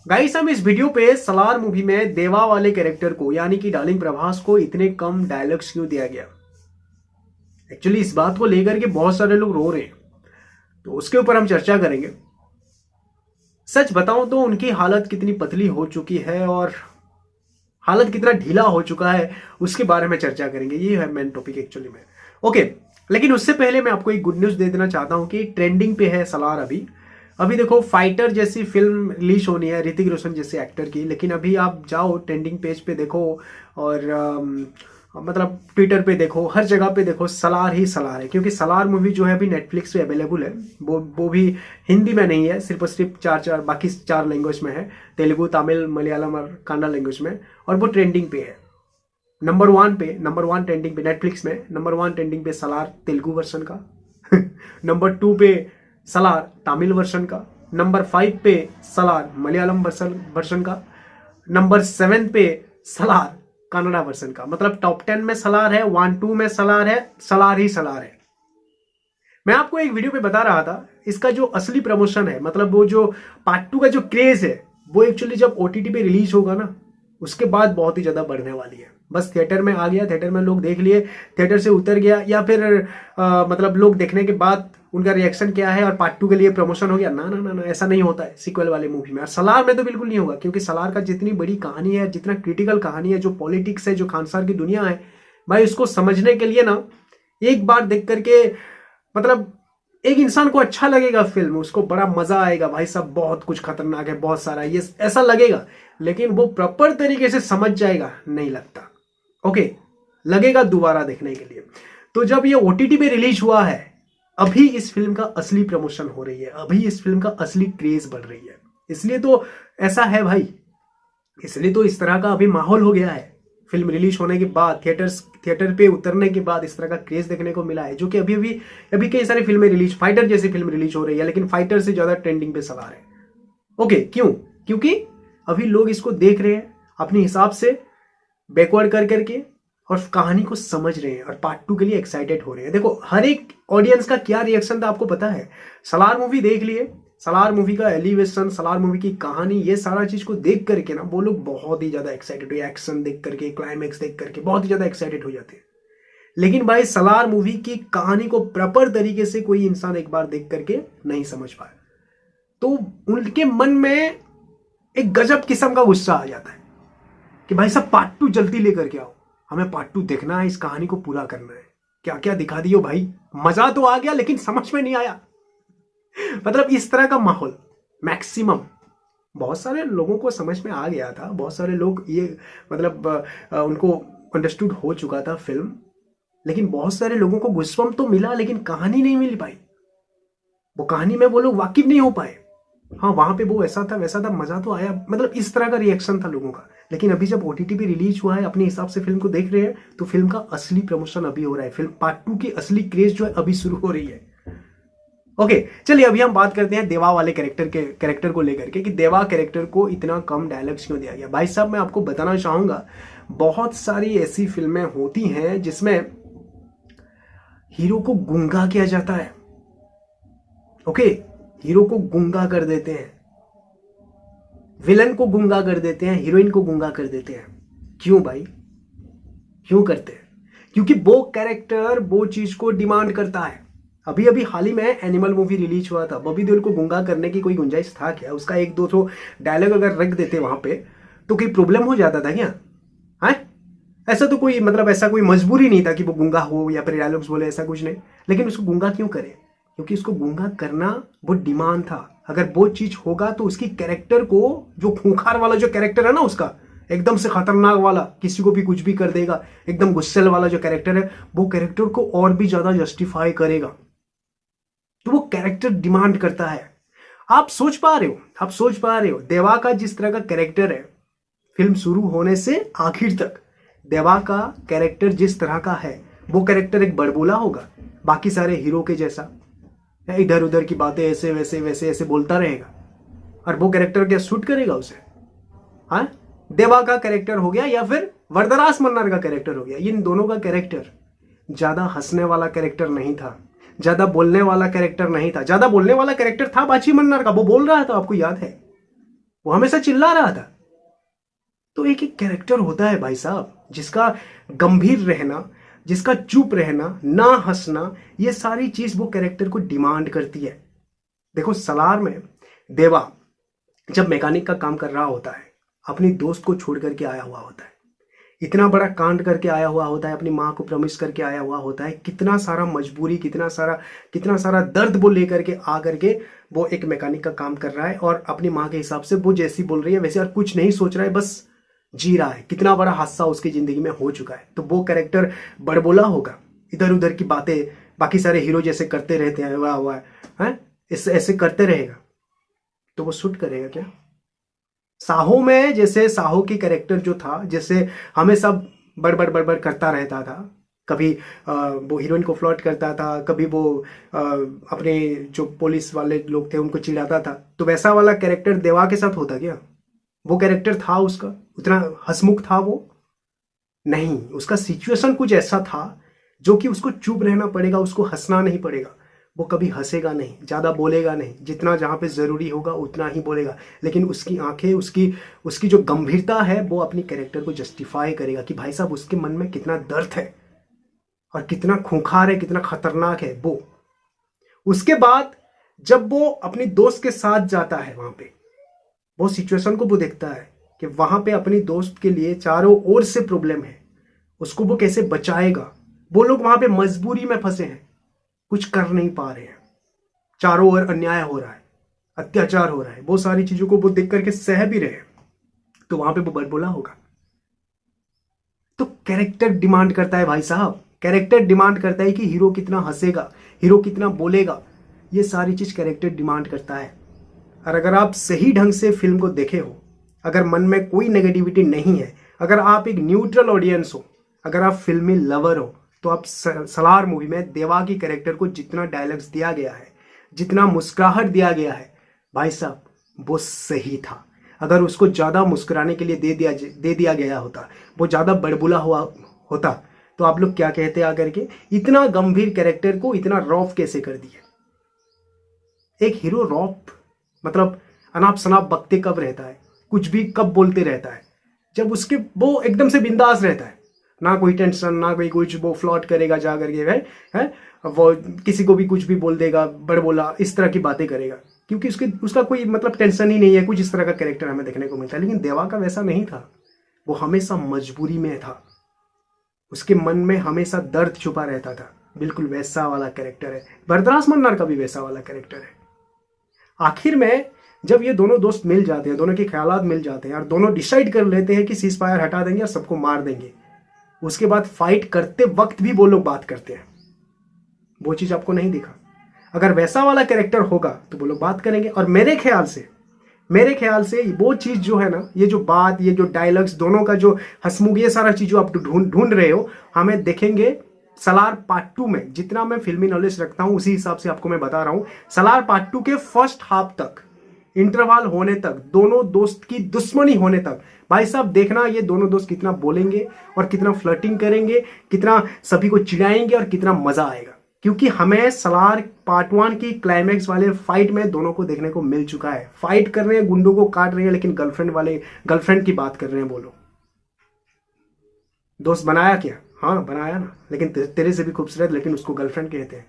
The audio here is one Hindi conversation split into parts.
गाइस हम इस वीडियो पे सलार मूवी में देवा वाले कैरेक्टर को यानी कि डार्लिंग प्रभास को इतने कम डायलॉग्स क्यों दिया गया। एक्चुअली इस बात को लेकर के बहुत सारे लोग रो रहे हैं, तो उसके ऊपर हम चर्चा करेंगे। सच बताऊं तो उनकी हालत कितनी पतली हो चुकी है और हालत कितना ढीला हो चुका है, उसके बारे में चर्चा करेंगे। ये है मेन टॉपिक एक्चुअली में। ओके, लेकिन उससे पहले मैं आपको एक गुड न्यूज दे देना चाहता हूं कि ट्रेंडिंग पे है सलार। अभी देखो, फाइटर जैसी फिल्म रिलीज होनी है ऋतिक रोशन जैसे एक्टर की, लेकिन अभी आप जाओ ट्रेंडिंग पेज पे देखो और मतलब ट्विटर पे देखो, हर जगह पे देखो, सलार ही सलार है। क्योंकि सलार मूवी जो है अभी नेटफ्लिक्स पे अवेलेबल है, वो भी हिंदी में नहीं है, सिर्फ बाकी चार लैंग्वेज में है, तेलुगु, तमिल, मलयालम और कन्नड़ लैंग्वेज में। और वो ट्रेंडिंग पे है, नंबर वन ट्रेंडिंग पे नेटफ्लिक्स में। नंबर 1 ट्रेंडिंग पे सलार तेलुगु वर्सन का नंबर 2 पे सलार तमिल वर्सन का। नंबर 5 पे सलार मलयालम वर्सन का। नंबर 7 पे सलार कन्नड़ा वर्सन का। मतलब टॉप 10 में सलार है, 1-2 में सलार है, सलार ही सलार है। मैं आपको एक वीडियो पे बता रहा था, इसका जो असली प्रमोशन है, मतलब वो जो पार्ट 2 का जो क्रेज है, वो एक्चुअली जब OTT पे रिलीज होगा ना, उसके बाद बहुत ही ज्यादा बढ़ने वाली है। बस थिएटर में आ गया, थिएटर में लोग देख लिए, थिएटर से उतर गया, या फिर मतलब लोग देखने के बाद उनका रिएक्शन क्या है और पार्ट 2 के लिए प्रमोशन हो गया। ना ना ना ना, ऐसा नहीं होता है सीक्वल वाले मूवी में। और सलार में तो बिल्कुल नहीं होगा, क्योंकि सलार का जितनी बड़ी कहानी है, जितना क्रिटिकल कहानी है, जो पॉलिटिक्स है, जो खानसार की दुनिया है, भाई उसको समझने के लिए ना एक बार देख करके मतलब एक इंसान को अच्छा लगेगा फिल्म, उसको बड़ा मजा आएगा, भाई साहब बहुत कुछ खतरनाक है, बहुत सारा ये ऐसा लगेगा। लेकिन वो प्रॉपर तरीके से समझ जाएगा नहीं लगता। ओके, लगेगा दोबारा देखने के लिए। तो जब ये OTT पे रिलीज हुआ है, अभी इस फिल्म का असली प्रमोशन हो रही है, अभी इस फिल्म का असली क्रेज बढ़ रही है। इसलिए तो ऐसा है भाई, इसलिए तो इस तरह का अभी माहौल हो गया है। फिल्म रिलीज होने के बाद, थिएटर पे उतरने के बाद इस तरह का क्रेज देखने को मिला है, जो कि अभी कई सारी फिल्में रिलीज, फाइटर जैसी फिल्म रिलीज हो रही है, लेकिन फाइटर से ज्यादा ट्रेंडिंग पे सलार है। ओके, क्यों? क्योंकि अभी लोग इसको देख रहे हैं अपने हिसाब से, बैकवर्ड कर करके, और कहानी को समझ रहे हैं और पार्ट 2 के लिए एक्साइटेड हो रहे हैं। देखो, हर एक ऑडियंस का क्या रिएक्शन था आपको पता है। सलार मूवी देख लिए, सलार मूवी का एलिवेशन, सलार मूवी की कहानी, ये सारा चीज को देख करके ना वो लोग बहुत ही ज्यादा एक्साइटेड हुए। एक्शन देख करके, क्लाइमैक्स देख करके बहुत ही ज्यादा एक्साइटेड हो जाते हैं। लेकिन भाई सलार मूवी की कहानी को प्रॉपर तरीके से कोई इंसान एक बार देख करके नहीं समझ पाया, तो उनके मन में एक गजब किस्म का गुस्सा आ जाता है कि भाई साहब पार्ट 2 जल्दी लेकर के आओ, हमें पार्ट 2 देखना है, इस कहानी को पूरा करना है। क्या क्या दिखा दियो भाई, मजा तो आ गया लेकिन समझ में नहीं आया। मतलब इस तरह का माहौल मैक्सिमम बहुत सारे लोगों को समझ में आ गया था। बहुत सारे लोग ये मतलब उनको अंडरस्टूड हो चुका था फिल्म, लेकिन बहुत सारे लोगों को गुस्सम तो मिला, लेकिन कहानी नहीं मिल पाई। वो कहानी में वो लोग वाकिफ नहीं हो पाए। हाँ, वहां पे वो ऐसा था वैसा था, मजा तो आया, मतलब इस तरह का रिएक्शन था लोगों का। लेकिन अभी जब OTT पे रिलीज हुआ है, अपने हिसाब से फिल्म को देख रहे हैं, तो फिल्म का असली प्रमोशन अभी हो रहा है। फिल्म पार्ट 2 की असली क्रेज जो है अभी शुरू हो रही है। ओके, चलिए अभी हम बात करते हैं देवा वाले कैरेक्टर को लेकर के, कि देवा कैरेक्टर को इतना कम डायलॉग्स क्यों दिया गया। भाई साहब, मैं आपको बताना चाहूंगा, बहुत सारी ऐसी फिल्में होती हैं जिसमें हीरो को गूंगा किया जाता है। ओके, हीरो को गूंगा कर देते हैं, विलन को गूंगा कर देते हैं, हीरोइन को गूंगा कर देते हैं। क्यों भाई, क्यों करते हैं? क्योंकि वो कैरेक्टर वो चीज को डिमांड करता है। अभी हाल ही में एनिमल मूवी रिलीज हुआ था, बॉबी देओल को गूंगा करने की कोई गुंजाइश था क्या? उसका 1-2 डायलॉग अगर रख देते वहां पे तो कोई प्रॉब्लम हो जाता था क्या? है ऐसा तो कोई मतलब ऐसा कोई मजबूरी नहीं था कि वो गूंगा हो या फिर डायलॉग्स बोले, ऐसा कुछ नहीं। लेकिन उसको गूंगा क्यों करे? क्योंकि उसको गूंगा करना वो डिमांड था। अगर वो चीज होगा तो उसकी कैरेक्टर को, जो खूंखार वाला जो कैरेक्टर है ना उसका, एकदम से खतरनाक वाला, किसी को भी कुछ भी कर देगा, एकदम गुस्सेल वाला जो कैरेक्टर है, वो कैरेक्टर को और भी ज्यादा जस्टिफाई करेगा। तो वो कैरेक्टर डिमांड करता है। आप सोच पा रहे हो देवा का जिस तरह का कैरेक्टर है, फिल्म शुरू होने से आखिर तक देवा का कैरेक्टर जिस तरह का है, वो कैरेक्टर एक बड़बोला होगा, बाकी सारे हीरो के जैसा इधर उधर की बातें ऐसे वैसे ऐसे बोलता रहेगा, और वो कैरेक्टर क्या सूट करेगा उसे? हाँ, देवा का कैरेक्टर हो गया या फिर वरदराज मन्नर का कैरेक्टर हो गया, इन दोनों का कैरेक्टर ज्यादा हंसने वाला कैरेक्टर नहीं था, ज्यादा बोलने वाला कैरेक्टर नहीं था। ज्यादा बोलने वाला कैरेक्टर था बाची मन्नर का, वो बोल रहा था, आपको याद है? वो हमेशा चिल्ला रहा था। तो एक एक कैरेक्टर होता है भाई साहब, जिसका गंभीर रहना, जिसका चुप रहना, ना हंसना, ये सारी चीज वो कैरेक्टर को डिमांड करती है। देखो सलार में देवा जब मैकेनिक का काम कर रहा होता है, अपनी दोस्त को छोड़ करके आया हुआ होता है, इतना बड़ा कांड करके आया हुआ होता है, अपनी माँ को प्रॉमिस करके आया हुआ होता है, कितना सारा मजबूरी, कितना सारा दर्द वो लेकर के आ करके वो एक मैकेनिक का काम कर रहा है, और अपनी माँ के हिसाब से वो जैसी बोल रही है वैसे, और कुछ नहीं सोच रहा है, बस जी रहा है। कितना बड़ा हादसा उसकी जिंदगी में हो चुका है। तो वो कैरेक्टर बड़बोला होगा, इधर उधर की बातें बाकी सारे हीरो जैसे करते रहते हैं, वाह वाह है, ऐसे करते रहेगा तो वो शूट करेगा क्या? साहो में जैसे साहो की कैरेक्टर जो था, जैसे हमेशा बड़बड़ बड़बड़ करता रहता था, कभी वो हीरोइन को फ्लर्ट करता था, कभी वो अपने जो पुलिस वाले लोग थे उनको चिढ़ाता था, तो वैसा वाला कैरेक्टर देवा के साथ होता क्या? वो कैरेक्टर था उसका उतना हंसमुख था वो नहीं, उसका सिचुएशन कुछ ऐसा था जो कि उसको चुप रहना पड़ेगा, उसको हंसना नहीं पड़ेगा। वो कभी हंसेगा नहीं, ज़्यादा बोलेगा नहीं, जितना जहाँ पे ज़रूरी होगा उतना ही बोलेगा, लेकिन उसकी आंखें, उसकी जो गंभीरता है वो अपनी कैरेक्टर को जस्टिफाई करेगा कि भाई साहब उसके मन में कितना दर्द है और कितना खूंखार है, कितना खतरनाक है वो। उसके बाद जब वो अपनी दोस्त के साथ जाता है वहां पे, वो सिचुएशन को वो देखता है कि वहां पे अपनी दोस्त के लिए चारों ओर से प्रॉब्लम है, उसको वो कैसे बचाएगा। वो लोग वहां पे मजबूरी में फंसे हैं, कुछ कर नहीं पा रहे हैं, चारों ओर अन्याय हो रहा है, अत्याचार हो रहा है, वो सारी चीजों को वो देख करके सह भी रहे हैं, तो वहां पे वो बड़बोला होगा। तो कैरेक्टर डिमांड करता है भाई साहब, कैरेक्टर डिमांड करता है कि हीरो कितना हंसेगा, हीरो कितना बोलेगा, ये सारी चीज कैरेक्टर डिमांड करता है। और अगर आप सही ढंग से फिल्म को देखे हो, अगर मन में कोई नेगेटिविटी नहीं है, अगर आप एक न्यूट्रल ऑडियंस हो, अगर आप फिल्मी लवर हो, तो आप सलार मूवी में देवा की कैरेक्टर को जितना डायलॉग्स दिया गया है, जितना मुस्कुराहट दिया गया है, भाई साहब वो सही था। अगर उसको ज़्यादा मुस्कुराने के लिए दे दिया गया होता, वो ज़्यादा बड़बुला हुआ होता, तो आप लोग क्या कहते आकर के, इतना गंभीर कैरेक्टर को इतना रॉफ कैसे कर दिया? एक हीरो रॉफ मतलब अनाप शनाप बकते कब रहता है, कुछ भी कब बोलते रहता है? जब उसके वो एकदम से बिंदास रहता है, ना कोई टेंशन, ना कोई कुछ, वो फ्लॉट करेगा जा करके है, वो किसी को भी कुछ भी बोल देगा, बड़बोला इस तरह की बातें करेगा, क्योंकि उसका कोई मतलब टेंशन ही नहीं है। कुछ इस तरह का कैरेक्टर हमें देखने को मिलता है, लेकिन देवा का वैसा नहीं था। वो हमेशा मजबूरी में था, उसके मन में हमेशा दर्द छुपा रहता था। बिल्कुल वैसा वाला कैरेक्टर है। भरतराज मन्नार का भी वैसा वाला कैरेक्टर है। आखिर में जब ये दोनों दोस्त मिल जाते हैं, दोनों के ख्यालात मिल जाते हैं और दोनों डिसाइड कर लेते हैं कि सीज फायर हटा देंगे और सबको मार देंगे, उसके बाद फाइट करते वक्त भी वो लोग बात करते हैं। वो चीज आपको नहीं दिखा। अगर वैसा वाला कैरेक्टर होगा तो वो लोग बात करेंगे। और मेरे ख्याल से वो चीज जो है ना, ये जो बात, ये जो डायलॉग्स, दोनों का जो हंसमुख, ये सारा चीज जो आप ढूंढ रहे हो, हमें देखेंगे सलार पार्ट 2 में। जितना मैं फिल्मी नॉलेज रखता हूं उसी हिसाब से आपको मैं बता रहा हूं। सलार पार्ट 2 के फर्स्ट हाफ तक, इंटरवल होने तक, दोनों दोस्त की दुश्मनी होने तक, भाई साहब देखना ये दोनों दोस्त कितना बोलेंगे और कितना फ्लर्टिंग करेंगे, कितना सभी को चिढ़ाएंगे और कितना मजा आएगा। क्योंकि हमें सलार पार्ट 1 की क्लाइमैक्स वाले फाइट में दोनों को देखने को मिल चुका है। फाइट कर रहे हैं, गुंडों को काट रहे हैं, लेकिन गर्लफ्रेंड की बात कर रहे हैं। बोलो दोस्त बनाया क्या? हाँ बनाया ना, लेकिन तेरे से भी खूबसूरत, लेकिन उसको गर्लफ्रेंड कहते हैं।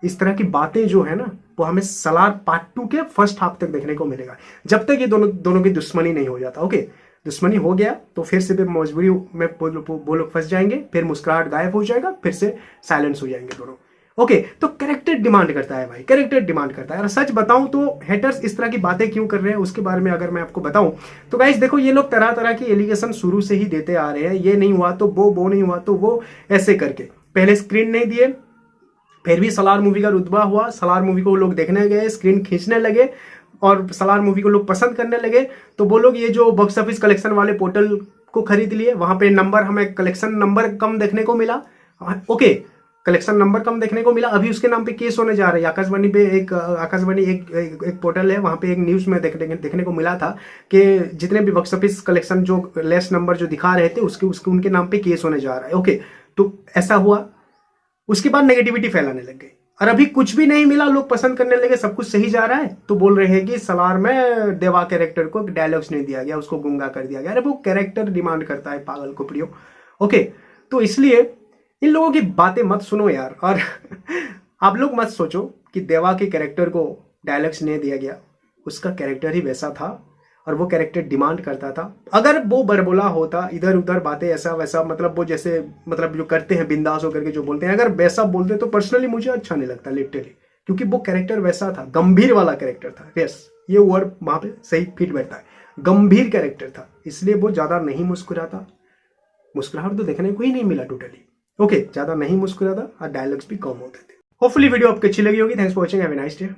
इस तरह की बातें जो है ना, वो हमें सलार पार्ट 2 के फर्स्ट हाफ तक देखने को मिलेगा, जब तक ये दोनों की दुश्मनी नहीं हो जाता। ओके, दुश्मनी हो गया तो फिर से मजबूरी में वो लोग फंस जाएंगे, फिर मुस्कुराहट गायब हो जाएगा, फिर से साइलेंस हो जाएंगे दोनों। ओके, तो कैरेक्टर डिमांड करता है भाई, कैरेक्टर डिमांड करता है। और सच बताऊं तो हेटर्स इस तरह की बातें क्यों कर रहे हैं उसके बारे में अगर मैं आपको बताऊं तो गाइस देखो, ये लोग तरह तरह की एलिगेशन शुरू से ही देते आ रहे हैं। ये नहीं हुआ तो वो नहीं हुआ तो वो, ऐसे करके पहले स्क्रीन नहीं दिए, फिर भी सलार मूवी का रुतबा हुआ, सलार मूवी को लोग देखने गए, स्क्रीन खींचने लगे और सलार मूवी को लोग पसंद करने लगे। तो वो लोग ये जो बॉक्स ऑफिस कलेक्शन वाले पोर्टल को खरीद लिए, वहां पे नंबर, हमें कलेक्शन नंबर कम देखने को मिला। ओके, कलेक्शन नंबर कम देखने को मिला। अभी उसके नाम पे केस होने जा रहे हैं। आकाशवाणी पे एक पोर्टल है, वहां पे एक न्यूज में देखने को मिला था कि जितने भी बॉक्स ऑफिस कलेक्शन जो लेस नंबर जो दिखा रहे थे उसके उनके नाम पे केस होने जा रहा है। ओके, तो ऐसा हुआ। उसके बाद नेगेटिविटी फैलाने लग गई। और अभी कुछ भी नहीं मिला, लोग पसंद करने लगे, सब कुछ सही जा रहा है, तो बोल रहे हैं कि सलार में देवा कैरेक्टर को डायलॉग्स नहीं दिया गया, उसको गूंगा कर दिया गया। अरे वो कैरेक्टर डिमांड करता है, पागल को प्रियो। ओके, तो इसलिए इन लोगों की बातें मत सुनो यार। और आप लोग मत सोचो कि देवा के कैरेक्टर को डायलॉग्स नहीं दिया गया, उसका कैरेक्टर ही वैसा था और वो कैरेक्टर डिमांड करता था। अगर वो बरबोला होता, इधर उधर बातें ऐसा वैसा, मतलब वो जैसे मतलब जो करते हैं बिंदास होकर के जो बोलते हैं, अगर वैसा बोलते तो पर्सनली मुझे अच्छा नहीं लगता लिटरली, क्योंकि वो कैरेक्टर वैसा था, गंभीर वाला कैरेक्टर था। यस, ये वर्ड वहां पे सही फिट बैठता है, गंभीर कैरेक्टर था, इसलिए वो ज्यादा नहीं मुस्कुराता। मुस्कुराहट तो देखने को ही नहीं मिला टोटली। ओके, ज्यादा नहीं मुस्कुराता और डायलॉग्स भी कम होते थे। होपफुली वीडियो आपको अच्छी लगी होगी। Thanks for watching, have a nice day.